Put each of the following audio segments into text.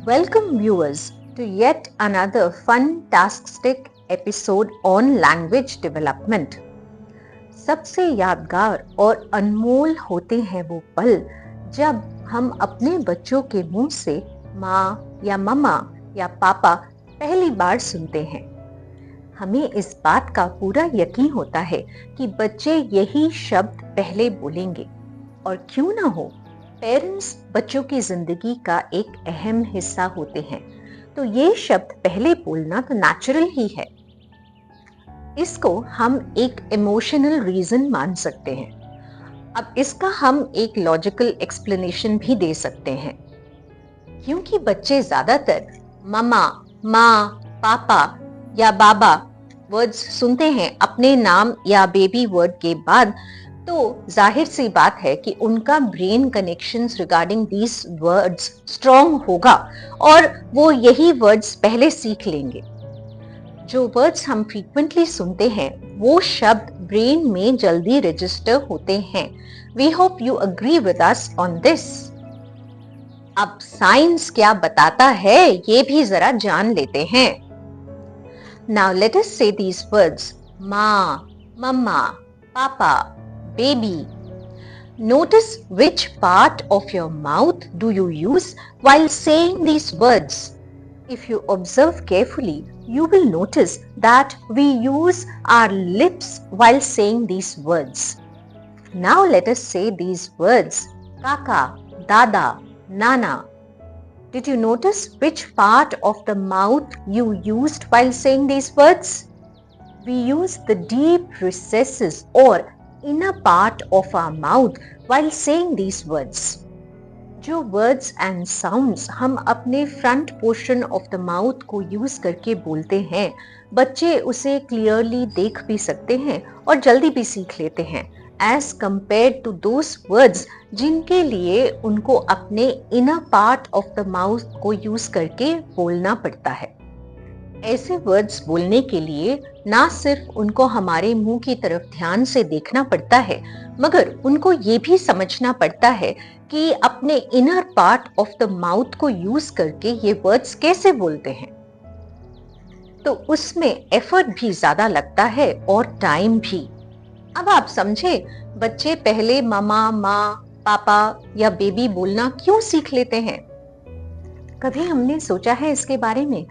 Welcome viewers to yet another fantastic episode on language development. सबसे यादगार और अनमोल होते हैं वो पल जब हम अपने बच्चों के मुंह से माँ या मम्मा या पापा पहली बार सुनते हैं। हमें इस बात का पूरा यकीन होता है कि बच्चे यही शब्द पहले बोलेंगे, और क्यों ना हो, पेरेंट्स बच्चों की जिंदगी का एक अहम हिस्सा होते हैं, तो ये शब्द पहले बोलना तो नेचुरल ही है। इसको हम एक इमोशनल रीजन मान सकते हैं। अब इसका हम एक लॉजिकल एक्सप्लेनेशन भी दे सकते हैं। क्योंकि बच्चे ज्यादातर मम्मा, माँ, पापा या बाबा वर्ड्स सुनते हैं अपने नाम या बेबी वर्ड के बाद, तो जाहिर सी बात है कि उनका brain connections regarding these words strong होगा और वो यही वर्ड्स पहले सीख लेंगे। जो वर्ड्स हम फ्रीक्वेंटली सुनते हैं वो शब्द ब्रेन में जल्दी रजिस्टर होते हैं। We hope you agree with us on this. अब साइंस क्या बताता है ये भी जरा जान लेते हैं। नाउ लेट अस से दीज वर्ड्स: माँ, मम्मा, पापा, baby. Notice which part of your mouth do you use while saying these words. If you observe carefully, you will notice that we use our lips while saying these words. Now let us say these words: Kaka, Dada, Nana. Did you notice which part of the mouth you used while saying these words? We use the deep recesses or inner part of our mouth while saying these words. जो words and sounds हम अपने front portion of the mouth को use करके बोलते हैं, बच्चे उसे clearly देख भी सकते हैं और जल्दी भी सीख लेते हैं, as compared to those words जिनके लिए उनको अपने inner part of the mouth को use करके बोलना पड़ता है। ऐसे वर्ड्स बोलने के लिए ना सिर्फ उनको हमारे मुंह की तरफ ध्यान से देखना पड़ता है, मगर उनको ये भी समझना पड़ता है कि अपने inner part of the mouth को यूज करके ये वर्ड्स कैसे बोलते हैं। तो उसमें एफर्ट भी ज्यादा लगता है और टाइम भी। अब आप समझे बच्चे पहले मम्मा, माँ, पापा या बेबी बोलना क्यों सीख लेते हैं। कभी हमने सोचा है इसके बारे में?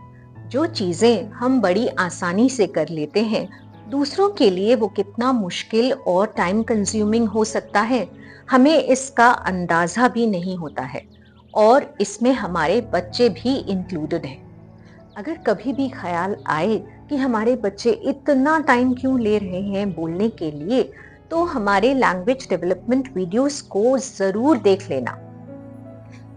जो चीजें हम बड़ी आसानी से कर लेते हैं, दूसरों के लिए वो कितना मुश्किल और टाइम कंज्यूमिंग हो सकता है, हमें इसका अंदाजा भी नहीं होता है, और इसमें हमारे बच्चे भी इंक्लूडेड हैं। अगर कभी भी ख्याल आए कि हमारे बच्चे इतना टाइम क्यों ले रहे हैं बोलने के लिए, तो हमारे लैंग्वेज डेवलपमेंट वीडियोस को जरूर देख लेना।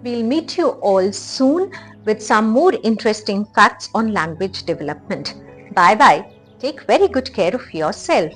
We'll meet you all soon with some more interesting facts on language development. Bye bye. Take very good care of yourself.